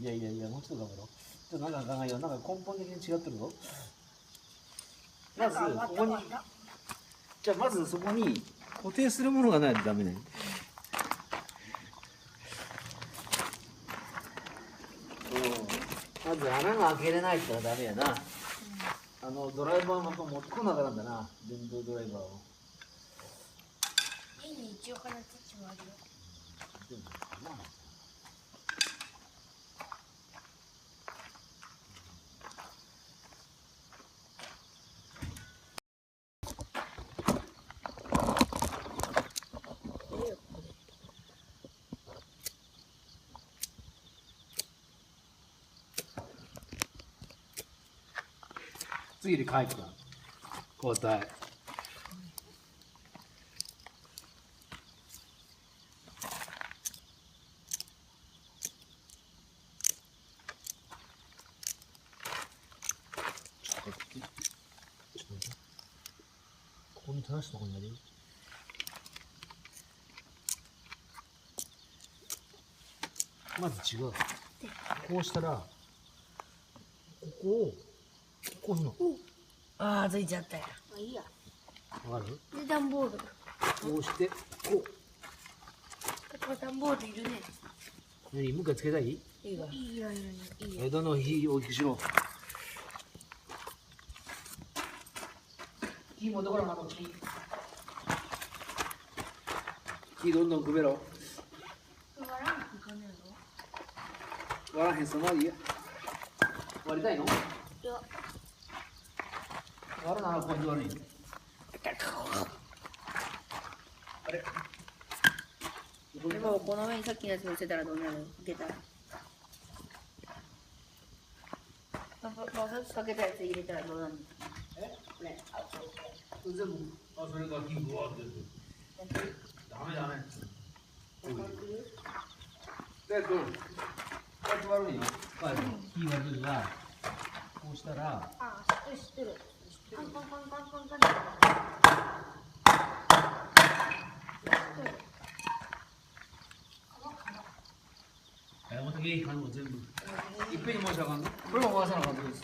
やいやいや、もうちょっと頑張ろう。ちょっとなんか考えよう。なんか根本的に違ってるぞ。まず、ここに、じゃあまずそこに固定するものがないとダメね。まず穴が開けれないってのはダメやな。ドライバーも持ってこなかったんだな、電動ドライバーを。家に一応から土もあるよ。でも次で帰った。交代。ここに垂らすとこにあるよ。まず違う。こうしたら、ここを、こういうの。ああ、ついちゃったよ。あ、いいや。わかる？で、段ボール。こうして、こう。これ段ボールいるね。何、もう一回つけたい？いいわ。いいよ、いいよ、いいよ。枝の火を大きくしろ。火持ってこらな、こっち。火どんどんくべろ。割らんといかねえの？割らへん、そのままでいいや。割りたいの？いや。割らならこうやって割るよ。あれ？でもこの上にさっきのやつ乗せたらどうなる？かけたら。さっきかけたやつ入れたらどうなるの？え？ね。全部、それが火ぶわって出てる。ダメダメ。で、どう？こうやって割るんよ。火割るときは、こうしたら、ああ、知ってる。カンカンカンカンカンカン。もう一回、全部。いっぺんに回しなあかんの？これも回さなあかんのです。